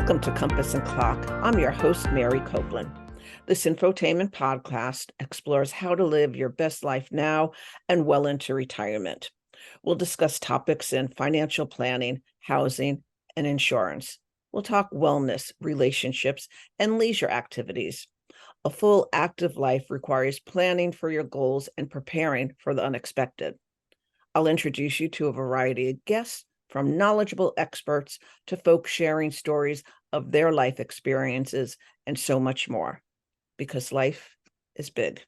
Welcome to Compass and Clock. I'm your host, Mary Copeland. This infotainment podcast explores how to live your best life now and well into retirement. We'll discuss topics in financial planning, housing, and insurance. We'll talk wellness, relationships, and leisure activities. A full active life requires planning for your goals and preparing for the unexpected. I'll introduce you to a variety of guests, from knowledgeable experts to folks sharing stories of their life experiences and so much more, because life is big.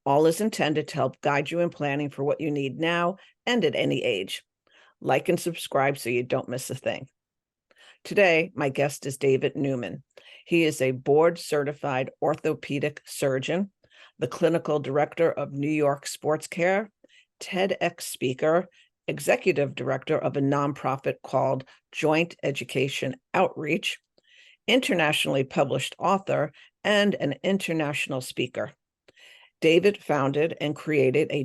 All is intended to help guide you in planning for what you need now and at any age. Like and subscribe so you don't miss a thing. Today, my guest is David Neuman. He is a Board Certified Orthopedic Surgeon, the Clinical Director of NY Sportscare, TEDx speaker, Executive Director of a nonprofit called Joint Education Outreach, internationally published author, and an international speaker. David founded and created a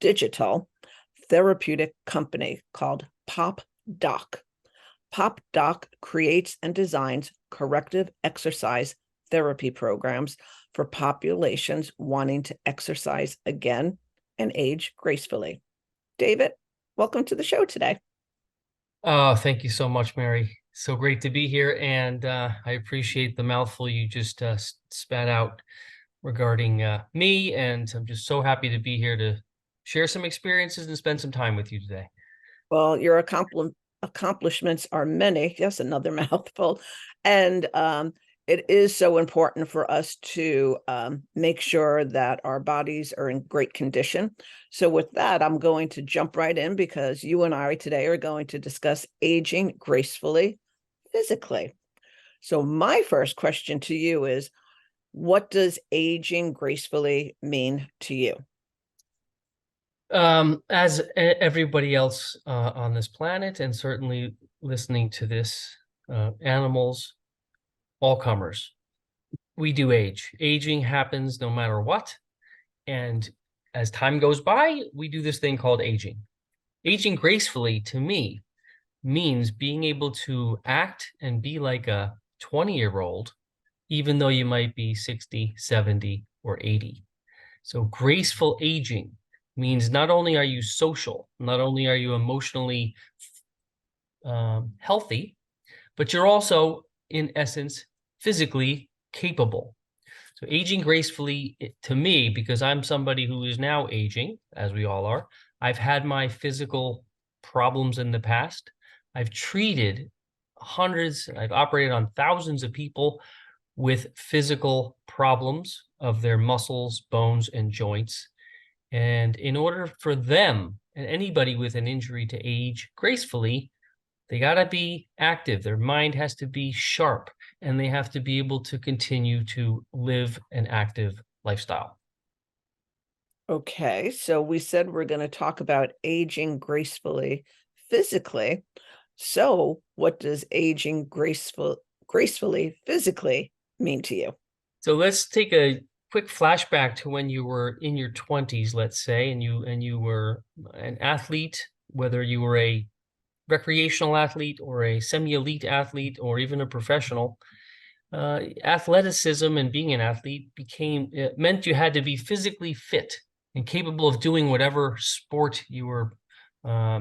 digital therapeutic company called PopDoc. PopDoc creates and designs corrective exercise therapy programs for populations wanting to exercise again and age gracefully. David, welcome to the show today. Oh, thank you so much, Mary. So great to be here. And I appreciate the mouthful you just spat out regarding me. And I'm just so happy to be here to share some experiences and spend some time with you today. Well, your accomplishments are many. Yes, another mouthful. And it is so important for us to make sure that our bodies are in great condition. So with that, I'm going to jump right in, because you and I today are going to discuss aging gracefully, physically. So my first question to you is, what does aging gracefully mean to you? As everybody else on this planet, and certainly listening to this, animals, all comers, we do age. Aging happens no matter what. And as time goes by, we do this thing called aging. Aging gracefully, to me, means being able to act and be like a 20-year-old, even though you might be 60, 70, or 80. So graceful aging means not only are you social, not only are you emotionally healthy, but you're also, in essence, physically capable. So aging gracefully, to me, because I'm somebody who is now aging, as we all are, I've had my physical problems in the past. I've treated hundreds, I've operated on thousands of people with physical problems of their muscles, bones, and joints. And in order for them and anybody with an injury to age gracefully, they got to be active. Their mind has to be sharp, and they have to be able to continue to live an active lifestyle. Okay, so we said we're going to talk about aging gracefully, physically. So what does aging gracefully, physically mean to you? So let's take a quick flashback to when you were in your 20s, let's say, and you were an athlete, whether you were a recreational athlete or a semi-elite athlete or even a professional. Athleticism and being an athlete meant you had to be physically fit and capable of doing whatever sport you were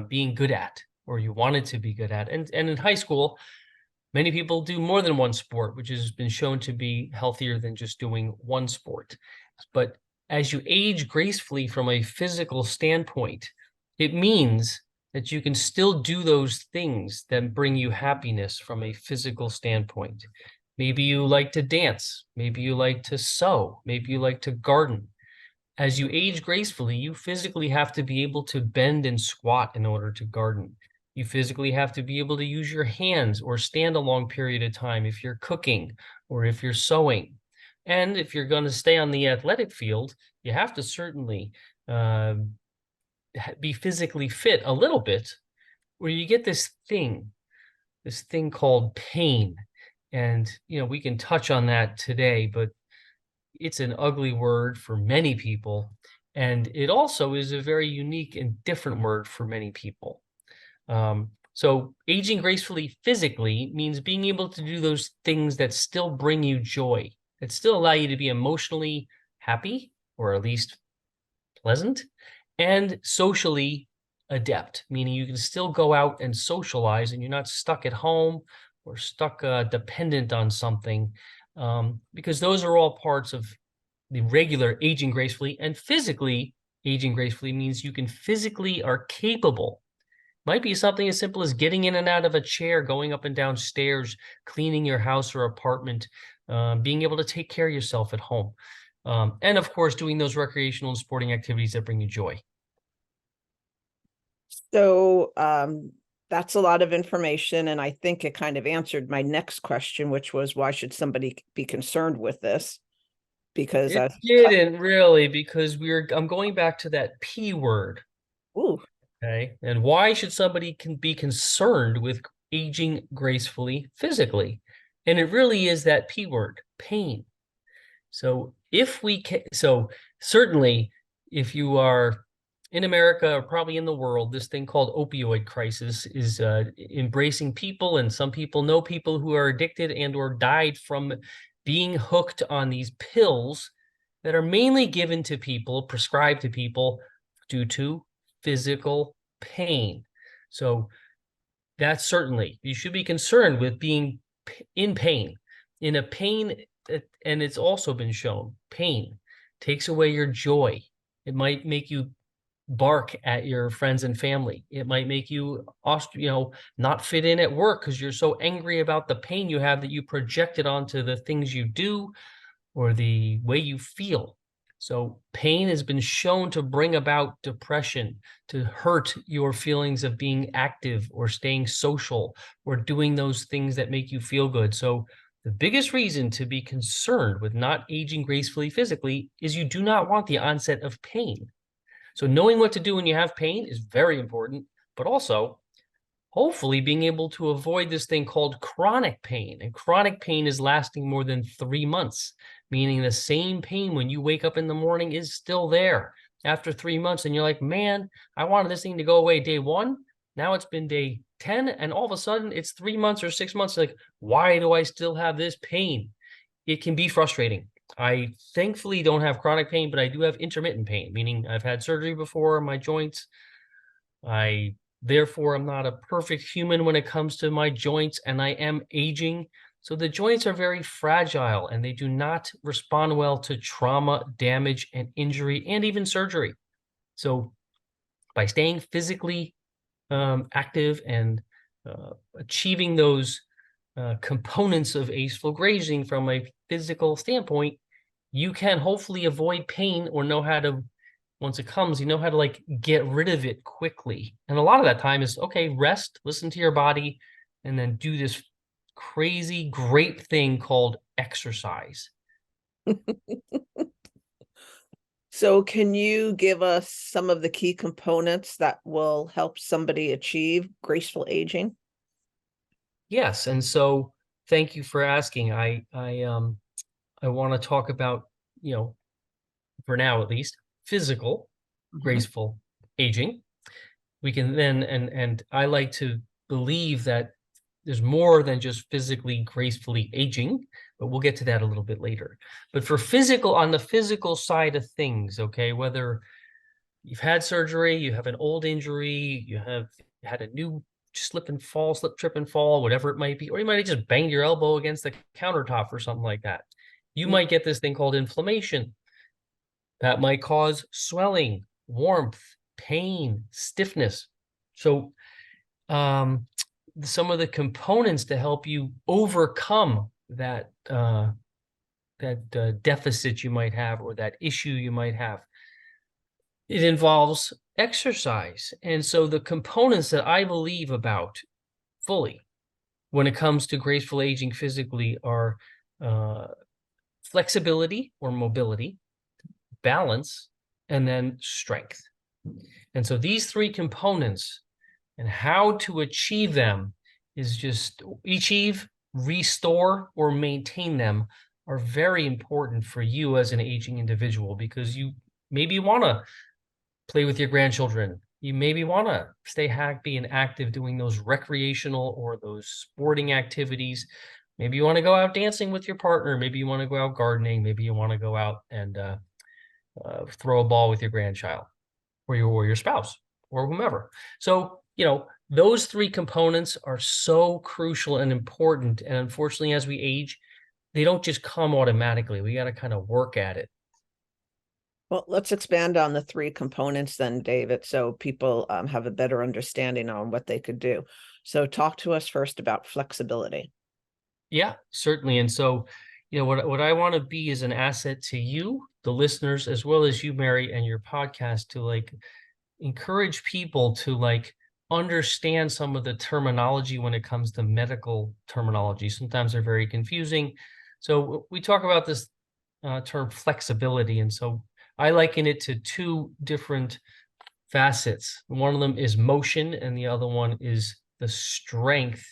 being good at or you wanted to be good at. And in high school, many people do more than one sport, which has been shown to be healthier than just doing one sport. But as you age gracefully from a physical standpoint, it means that you can still do those things that bring you happiness from a physical standpoint. Maybe you like to dance. Maybe you like to sew. Maybe you like to garden. As you age gracefully, you physically have to be able to bend and squat in order to garden. You physically have to be able to use your hands or stand a long period of time if you're cooking or if you're sewing. And if you're going to stay on the athletic field, you have to certainly be physically fit a little bit, where you get this thing called pain. And, we can touch on that today, but it's an ugly word for many people. And it also is a very unique and different word for many people. So aging gracefully physically means being able to do those things that still bring you joy, that still allow you to be emotionally happy, or at least pleasant, and socially adept, meaning you can still go out and socialize and you're not stuck at home or stuck dependent on something, because those are all parts of the regular aging gracefully. And physically aging gracefully means you can physically are capable. Might be something as simple as getting in and out of a chair, going up and down stairs, cleaning your house or apartment, being able to take care of yourself at home. And of course, doing those recreational and sporting activities that bring you joy. So that's a lot of information. And I think it kind of answered my next question, which was, why should somebody be concerned with this? Because It didn't really, because I'm going back to that P word. ooh. Okay. And why should somebody be concerned with aging gracefully physically? And it really is that P word, pain. So if we can, so certainly if you are in America or probably in the world, this thing called opioid crisis is embracing people, and some people know people who are addicted and or died from being hooked on these pills that are mainly given to people, prescribed to people due to physical pain. So that's certainly, you should be concerned with being in pain, in a pain, and it's also been shown, pain takes away your joy. It might make you bark at your friends and family. It might make you, not fit in at work because you're so angry about the pain you have that you project it onto the things you do or the way you feel. So pain has been shown to bring about depression, to hurt your feelings of being active or staying social or doing those things that make you feel good. So the biggest reason to be concerned with not aging gracefully physically is you do not want the onset of pain. So knowing what to do when you have pain is very important, but also hopefully being able to avoid this thing called chronic pain. And chronic pain is lasting more than 3 months, meaning the same pain when you wake up in the morning is still there after 3 months. And you're like, man, I wanted this thing to go away day 1. Now it's been day 10, and all of a sudden it's 3 months or 6 months. Like, why do I still have this pain? It can be frustrating. I thankfully don't have chronic pain, but I do have intermittent pain, meaning I've had surgery before on my joints. Therefore, I'm not a perfect human when it comes to my joints, and I am aging. So the joints are very fragile and they do not respond well to trauma, damage, and injury, and even surgery. So by staying physically active and achieving those components of aceful grazing from a physical standpoint, you can hopefully avoid pain or know how to, once it comes, you know how to like get rid of it quickly. And a lot of that time is, okay, rest, listen to your body, and then do this crazy great thing called exercise. So can you give us some of the key components that will help somebody achieve graceful aging? Yes, and so thank you for asking. I want to talk about, for now at least, physical graceful aging. We can then, and I like to believe that there's more than just physically gracefully aging, but we'll get to that a little bit later. But for physical, on the physical side of things, okay, whether you've had surgery, you have an old injury, you have had a new slip, trip and fall, whatever it might be, or you might have just banged your elbow against the countertop or something like that. You might get this thing called inflammation. That might cause swelling, warmth, pain, stiffness. So some of the components to help you overcome that deficit you might have or that issue you might have, it involves exercise. And so the components that I believe about fully when it comes to graceful aging physically are flexibility or mobility, balance, and then strength. And so these 3 components and how to achieve them is just achieve, restore, or maintain them are very important for you as an aging individual, because you maybe want to play with your grandchildren. you maybe want to stay happy and active doing those recreational or those sporting activities. Maybe you want to go out dancing with your partner. Maybe you want to go out gardening. Maybe you want to go out and throw a ball with your grandchild or your spouse or whomever. So, those three components are so crucial and important. And unfortunately, as we age, they don't just come automatically. We got to kind of work at it. Well, let's expand on the three components then, David, so people have a better understanding on what they could do. So talk to us first about flexibility. Yeah, certainly. And so, what I want to be is an asset to you, the listeners, as well as you, Mary, and your podcast to encourage people to understand some of the terminology when it comes to medical terminology. Sometimes they're very confusing. So we talk about this term flexibility. And so I liken it to two different facets. One of them is motion, and the other one is the strength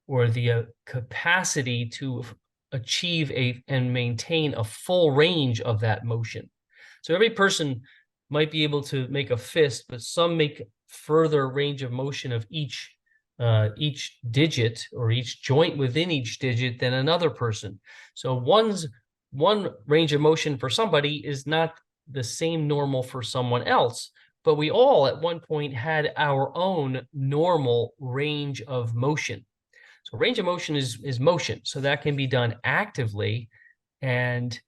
or the capacity to achieve and maintain a full range of that motion. So every person might be able to make a fist, but some make further range of motion of each digit or each joint within each digit than another person. So one range of motion for somebody is not the same normal for someone else, but we all at one point had our own normal range of motion. So range of motion is motion. So that can be done actively. And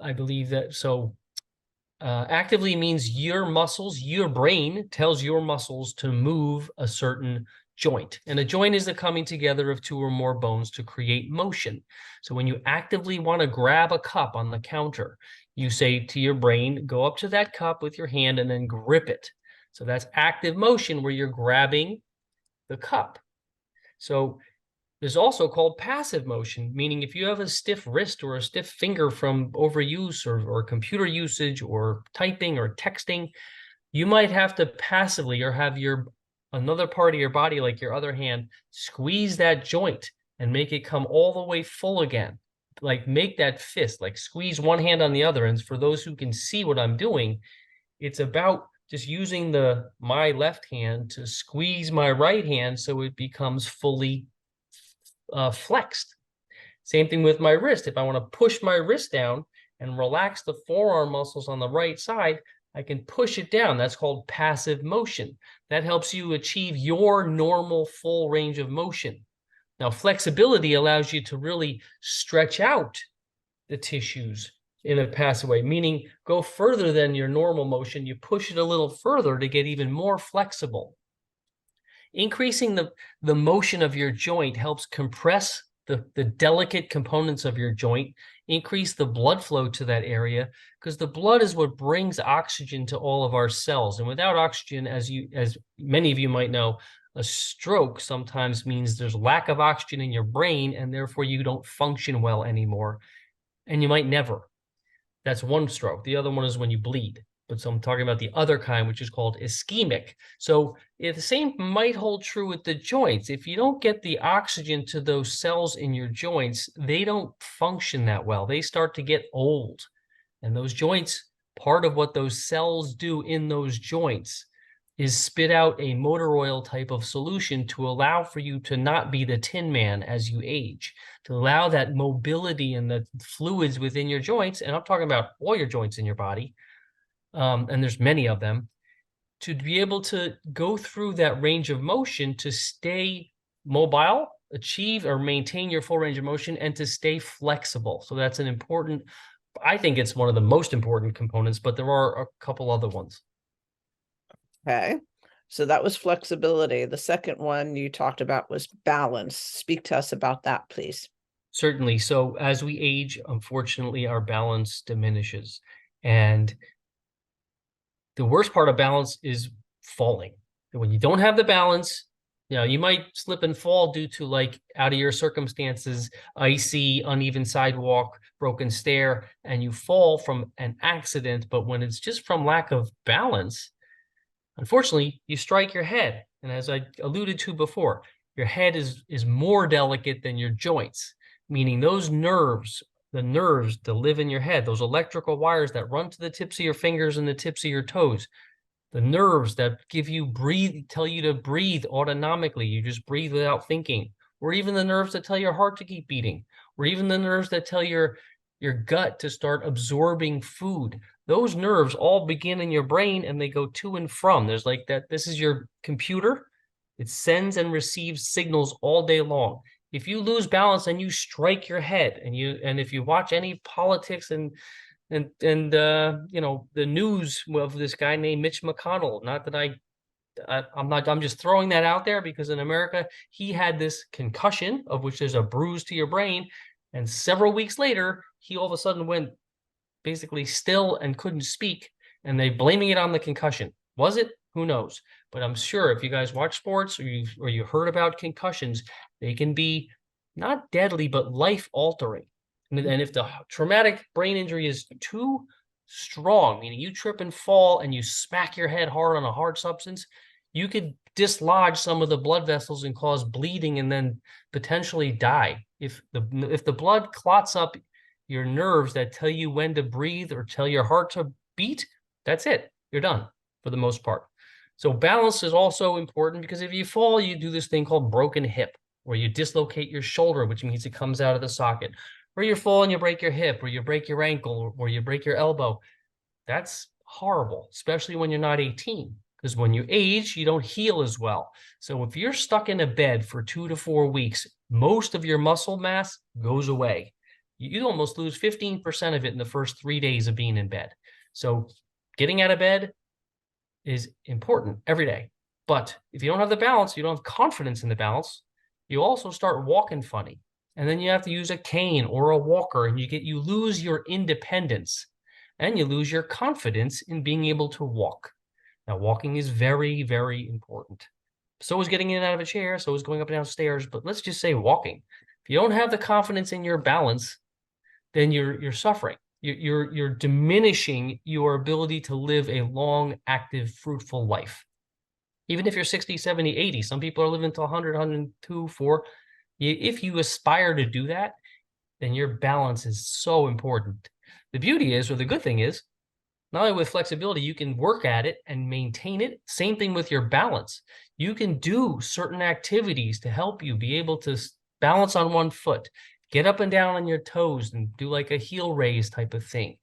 I believe that actively means your muscles, your brain tells your muscles to move a certain joint. And a joint is the coming together of two or more bones to create motion. So when you actively want to grab a cup on the counter, you say to your brain, go up to that cup with your hand and then grip it. So that's active motion where you're grabbing the cup. So there's also called passive motion, meaning if you have a stiff wrist or a stiff finger from overuse or computer usage or typing or texting, you might have to passively or have another part of your body, like your other hand, squeeze that joint and make it come all the way full again. Make that fist, squeeze one hand on the other. And for those who can see what I'm doing, it's about just using my left hand to squeeze my right hand so it becomes fully flexed. Same thing with my wrist. If I want to push my wrist down and relax the forearm muscles on the right side, I can push it down. That's called passive motion. That helps you achieve your normal full range of motion. Now, flexibility allows you to really stretch out the tissues in a passive way, meaning go further than your normal motion. You push it a little further to get even more flexible. Increasing the motion of your joint helps compress the delicate components of your joint, increase the blood flow to that area, because the blood is what brings oxygen to all of our cells. And without oxygen, as many of you might know, a stroke sometimes means there's lack of oxygen in your brain, and therefore you don't function well anymore. And you might never. That's one stroke. The other one is when you bleed. But so I'm talking about the other kind, which is called ischemic. So the same might hold true with the joints. If you don't get the oxygen to those cells in your joints, they don't function that well. They start to get old. And those joints, part of what those cells do in those joints is spit out a motor oil type of solution to allow for you to not be the Tin Man as you age, to allow that mobility and the fluids within your joints. And I'm talking about all your joints in your body. And there's many of them, to be able to go through that range of motion to stay mobile, achieve or maintain your full range of motion, and to stay flexible. So that's I think it's one of the most important components, but there are a couple other ones. Okay. So that was flexibility. The second one you talked about was balance. Speak to us about that, please. Certainly. So as we age, unfortunately, our balance diminishes. And the worst part of balance is falling. When you don't have the balance, you might slip and fall due to out of your circumstances, icy, uneven sidewalk, broken stair, and you fall from an accident. But when it's just from lack of balance, unfortunately, you strike your head. And as I alluded to before, your head is more delicate than your joints, meaning those nerves, the nerves that live in your head, those electrical wires that run to the tips of your fingers and the tips of your toes, the nerves that tell you to breathe autonomically. You just breathe without thinking, or even the nerves that tell your heart to keep beating, or even the nerves that tell your gut to start absorbing food. Those nerves all begin in your brain and they go to and from. There's like that. This is your computer. It sends and receives signals all day long. If you lose balance and you strike your head, and if you watch any politics and you know, the news of this guy named Mitch McConnell, not that I'm just throwing that out there because in America he had this concussion of which there's a bruise to your brain, and several weeks later he all of a sudden went basically still and couldn't speak, and they blaming it on the concussion. Was it? Who knows? But I'm sure if you guys watch sports or you heard about concussions, they can be not deadly but life altering. And if the traumatic brain injury is too strong, meaning you trip and fall and you smack your head hard on a hard substance, you could dislodge some of the blood vessels and cause bleeding and then potentially die. If the blood clots up your nerves that tell you when to breathe or tell your heart to beat, that's it. You're done for the most part. So balance is also important because if you fall, you do this thing called broken hip, where you dislocate your shoulder, which means it comes out of the socket, or you fall and you break your hip, or you break your ankle, or you break your elbow. That's horrible, especially when you're not 18, because when you age, you don't heal as well. So if you're stuck in a bed for 2 to 4 weeks, most of your muscle mass goes away. You almost lose 15% of it in the first 3 days of being in bed. So getting out of bed is important every day. But if you don't have the balance, you don't have confidence in the balance, you also start walking funny. And then you have to use a cane or a walker, and you lose your independence and you lose your confidence in being able to walk. Now, walking is very, very important. So is getting in and out of a chair, so is going up and down stairs, but let's just say walking. If you don't have the confidence in your balance, then you're suffering. You're diminishing your ability to live a long, active, fruitful life. Even if you're 60, 70, 80, some people are living to 100, 102, 4. If you aspire to do that, then your balance is so important. The beauty is, or the good thing is, not only with flexibility, you can work at it and maintain it. Same thing with your balance. You can do certain activities to help you be able to balance on one foot, get up and down on your toes and do like a heel raise type of thing.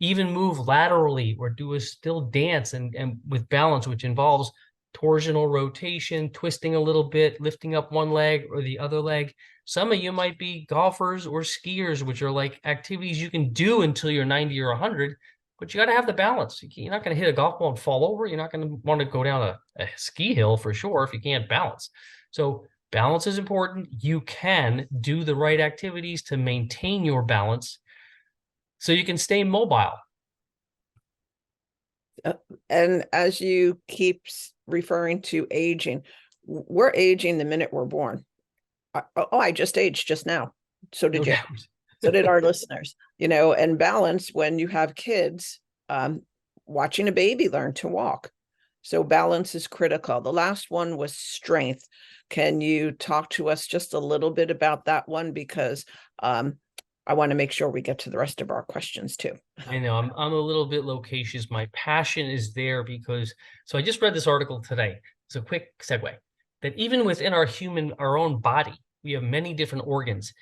Even move laterally or do a still dance and with balance, which involves torsional rotation, twisting a little bit, lifting up one leg or the other leg. Some of you might be golfers or skiers, which are like activities you can do until you're 90 or 100, but you got to have the balance. You're not going to hit a golf ball and fall over. You're not going to want to go down a ski hill for sure if you can't balance. So balance is important. You can do the right activities to maintain your balance so you can stay mobile. And as you keep referring to aging, we're aging the minute we're born. I just aged just now. So did you. So did our listeners, you know, and balance when you have kids, watching a baby learn to walk. So balance is critical. The last one was strength. Can you talk to us just a little bit about that one? Because I want to make sure we get to the rest of our questions too. I know I'm a little bit loquacious. My passion is there because, so I just read this article today. It's a quick segue that even within our own body, we have many different organs.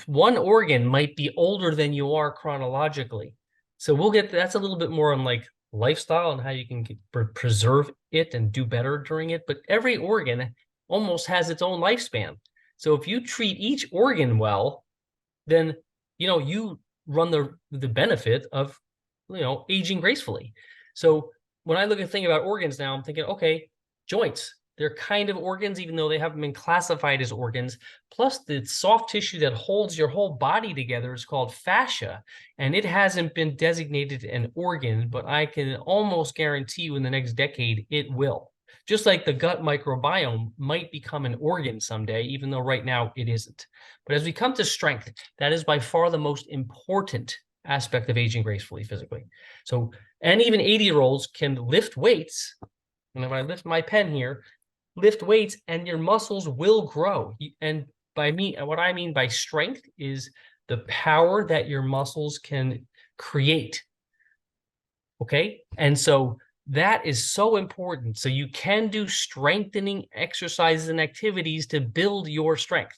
One organ might be older than you are chronologically. So that's a little bit more on like lifestyle and how you can preserve it and do better during it. But every organ almost has its own lifespan. So if you treat each organ well, then, you know, you run the benefit of, you know, aging gracefully. So when I look at about organs now, I'm thinking, okay, joints, they're kind of organs, even though they haven't been classified as organs. Plus the soft tissue that holds your whole body together is called fascia, and it hasn't been designated an organ, but I can almost guarantee you in the next decade, it will. Just like the gut microbiome might become an organ someday, even though right now it isn't. But as we come to strength, that is by far the most important aspect of aging gracefully physically. So, and even 80-year-olds can lift weights. And if I lift my pen here, lift weights and your muscles will grow. And what I mean by strength is the power that your muscles can create. Okay. And so that is so important. So you can do strengthening exercises and activities to build your strength.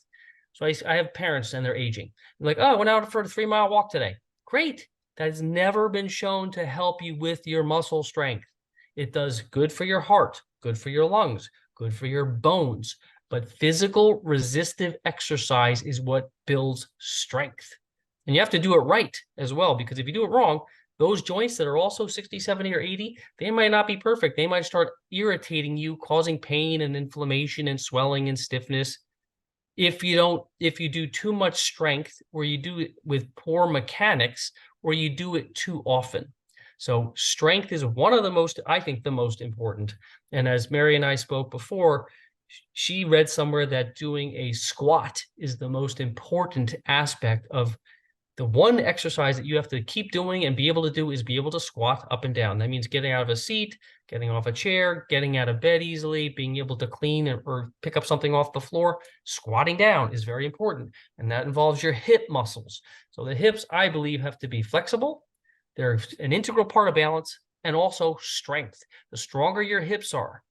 So I have parents and they're aging. They're like, oh, I went out for a 3-mile walk today. Great. That has never been shown to help you with your muscle strength. It does good for your heart, good for your lungs, good for your bones. But physical resistive exercise is what builds strength. And you have to do it right as well, because if you do it wrong, those joints that are also 60, 70, or 80, they might not be perfect. They might start irritating you, causing pain and inflammation and swelling and stiffness. If you do too much strength, or you do it with poor mechanics, or you do it too often. So strength is one of the most, I think, the most important. And as Mary and I spoke before, she read somewhere that doing a squat is the most important aspect of the one exercise that you have to keep doing and be able to do is be able to squat up and down. That means getting out of a seat, getting off a chair, getting out of bed easily, being able to clean or pick up something off the floor. Squatting down is very important, and that involves your hip muscles. So the hips, I believe, have to be flexible. They're an integral part of balance, and also strength. The stronger your hips are,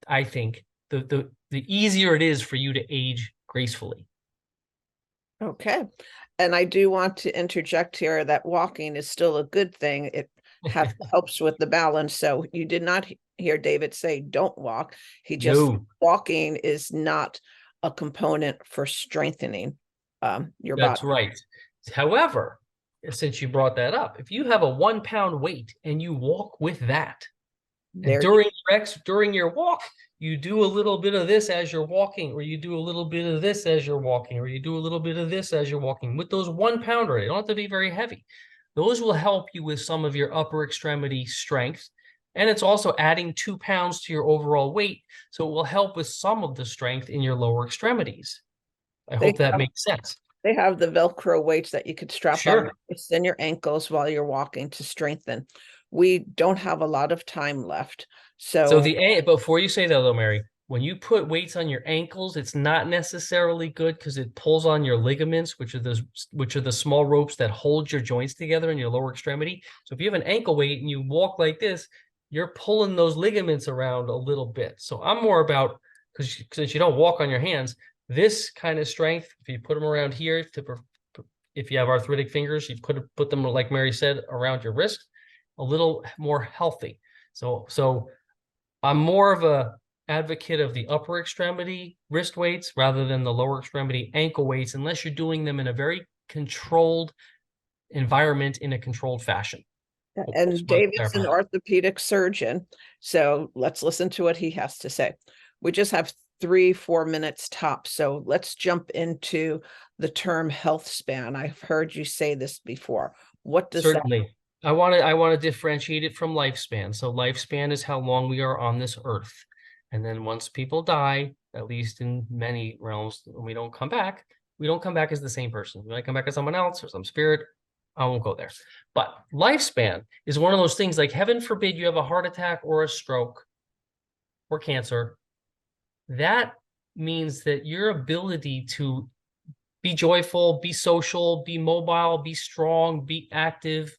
I think, the easier it is for you to age gracefully. Okay. And I do want to interject here that walking is still a good thing. It helps with the balance. So you did not hear David say don't walk. He just walking is not a component for strengthening your body. That's right. However, since you brought that up, if you have a 1-pound weight and you walk with that, and during your walk, you do a little bit of this as you're walking, or you do a little bit of this as you're walking, or you do a little bit of this as you're walking. With those 1-pounder, they don't have to be very heavy. Those will help you with some of your upper extremity strength. And it's also adding 2 pounds to your overall weight. So it will help with some of the strength in your lower extremities. I hope that makes sense. They have the Velcro weights that you could strap on your wrists and your ankles while you're walking to strengthen. We don't have a lot of time left. So before you say that though, Mary, when you put weights on your ankles, it's not necessarily good because it pulls on your ligaments, which are the small ropes that hold your joints together in your lower extremity. So if you have an ankle weight and you walk like this, you're pulling those ligaments around a little bit. So I'm more about, because since you don't walk on your hands, this kind of strength, if you put them around here, if you have arthritic fingers, you put them, like Mary said, around your wrist, a little more healthy. So I'm more of a advocate of the upper extremity wrist weights rather than the lower extremity ankle weights, unless you're doing them in a very controlled environment in a controlled fashion. And David's an orthopedic surgeon, so let's listen to what he has to say. We just have 3-4 minutes tops, so let's jump into the term health span. I've heard you say this before. What does that mean? I want to differentiate it from lifespan. So lifespan is how long we are on this earth. And then once people die, at least in many realms, when we don't come back as the same person. We might come back as someone else or some spirit. I won't go there. But lifespan is one of those things, like heaven forbid you have a heart attack or a stroke or cancer. That means that your ability to be joyful, be social, be mobile, be strong, be active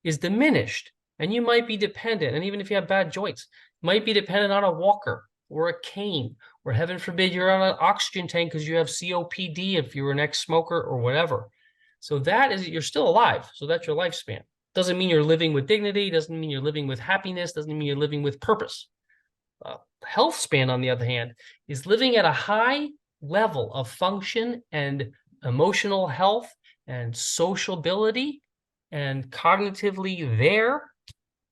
is diminished. And you might be dependent, and even if you have bad joints, might be dependent on a walker or a cane, or heaven forbid you're on an oxygen tank because you have COPD if you're an ex-smoker or whatever. So that is, you're still alive. So that's your lifespan. Doesn't mean you're living with dignity, doesn't mean you're living with happiness, doesn't mean you're living with purpose. Health span, on the other hand, is living at a high level of function and emotional health and sociability and cognitively there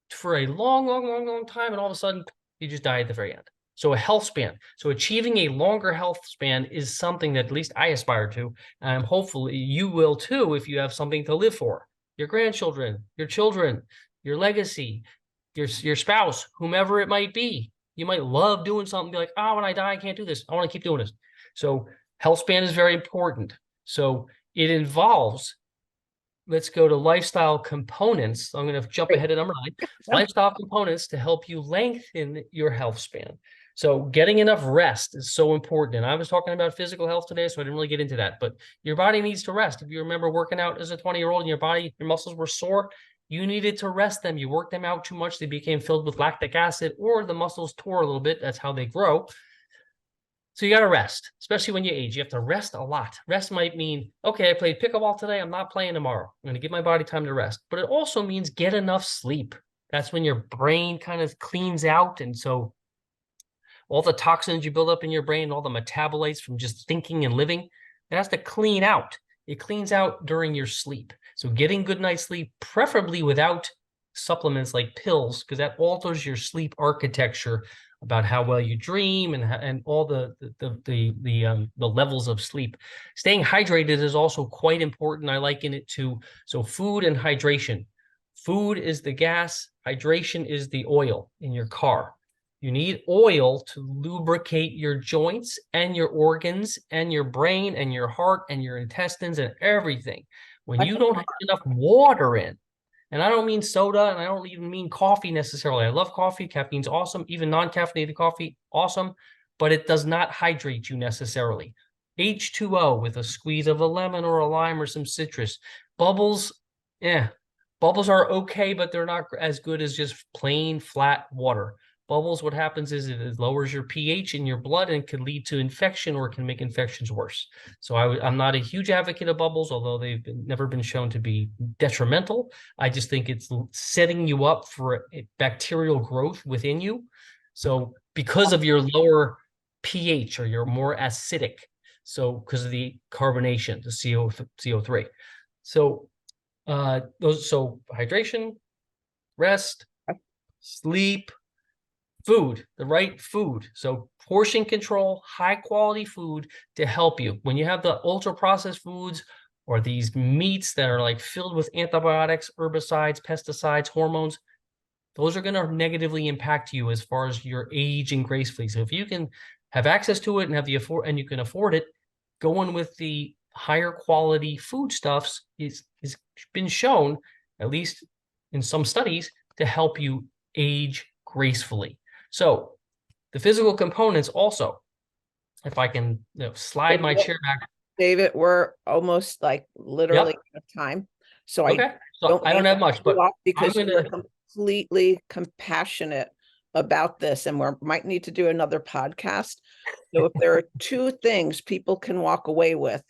for a long time, and all of a sudden you just die at the very end. So a health span. So achieving a longer health span is something that at least I aspire to, and hopefully you will too if you have something to live for. Your grandchildren, your children, your legacy, your spouse, whomever it might be. You might love doing something, be like, oh, when I die, I can't do this. I want to keep doing this. So health span is very important. So it involves, let's go to lifestyle components. I'm going to jump ahead to number 9. Lifestyle components to help you lengthen your health span. So getting enough rest is so important. And I was talking about physical health today, so I didn't really get into that. But your body needs to rest. If you remember working out as a 20-year-old and your muscles were sore, You needed to rest them. You worked them out too much. They became filled with lactic acid, or the muscles tore a little bit. That's how they grow. So you got to rest, especially when you age. You have to rest a lot. Rest might mean, okay, I played pickleball today. I'm not playing tomorrow. I'm going to give my body time to rest. But it also means get enough sleep. That's when your brain kind of cleans out. And so all the toxins you build up in your brain, all the metabolites from just thinking and living, it has to clean out. It cleans out during your sleep. So getting good night's sleep, preferably without supplements like pills, because that alters your sleep architecture about how well you dream and all the levels of sleep. Staying hydrated is also quite important. I liken it to food and hydration. Food is the gas, hydration is the oil in your car. You need oil to lubricate your joints and your organs and your brain and your heart and your intestines and everything. When you don't have enough water in, and I don't mean soda, and I don't even mean coffee necessarily. I love coffee. Caffeine's awesome. Even non-caffeinated coffee, awesome. But it does not hydrate you necessarily. H2O with a squeeze of a lemon or a lime or some citrus. Bubbles, bubbles are okay, but they're not as good as just plain flat water. Bubbles, what happens is it lowers your pH in your blood and can lead to infection or can make infections worse. So I'm not a huge advocate of bubbles, although they've never been shown to be detrimental. I just think it's setting you up for bacterial growth within you. So because of your lower pH or you're more acidic, so because of the carbonation, the CO3. So hydration, rest, sleep, food, the right food. So portion control, high quality food to help you. When you have the ultra processed foods or these meats that are like filled with antibiotics, herbicides, pesticides, hormones, those are going to negatively impact you as far as your aging gracefully. So if you can have access to it and you can afford it, going with the higher quality foodstuffs is been shown, at least in some studies, to help you age gracefulully. So the physical components also, if I can slide my chair back. David, we're almost like literally out of time. So okay. I don't have much, but because you're completely compassionate about this, and we might need to do another podcast. So if there are two things people can walk away with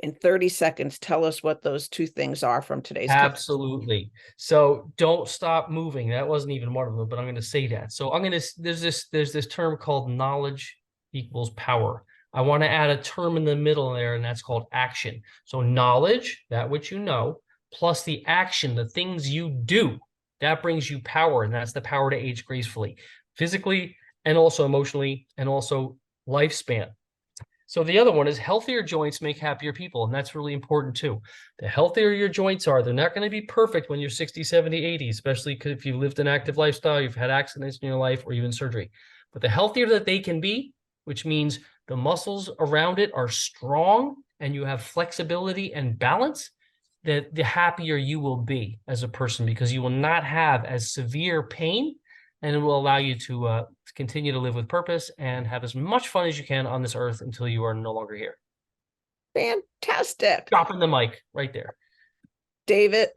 in 30 seconds, tell us what those two things are from today's Absolutely. So don't stop moving. That wasn't even one of them, but I'm going to say that. So there's this term called knowledge equals power. I want to add a term in the middle there, and that's called action. So knowledge, that which you know, plus the action, the things you do, that brings you power, and that's the power to age gracefully, physically and also emotionally and also lifespan. So the other one is healthier joints make happier people. And that's really important too. The healthier your joints are, they're not going to be perfect when you're 60, 70, 80, especially if you've lived an active lifestyle, you've had accidents in your life, or even surgery. But the healthier that they can be, which means the muscles around it are strong and you have flexibility and balance, the happier you will be as a person, because you will not have as severe pain, and it will allow you to continue to live with purpose and have as much fun as you can on this earth until you are no longer here. Fantastic. Dropping the mic right there. David,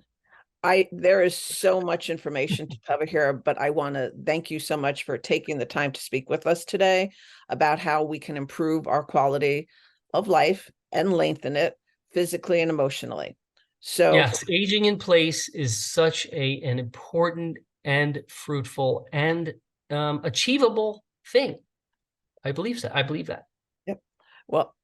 there is so much information to cover here, but I want to thank you so much for taking the time to speak with us today about how we can improve our quality of life and lengthen it physically and emotionally. So yes, aging in place is such an important and fruitful and achievable thing. I believe so. I believe that. Yep. Well,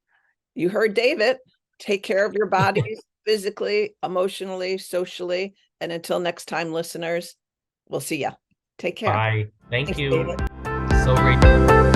you heard David. Take care of your bodies physically, emotionally, socially. And until next time, listeners, we'll see ya. Take care. Bye. Thanks, you. David. So great.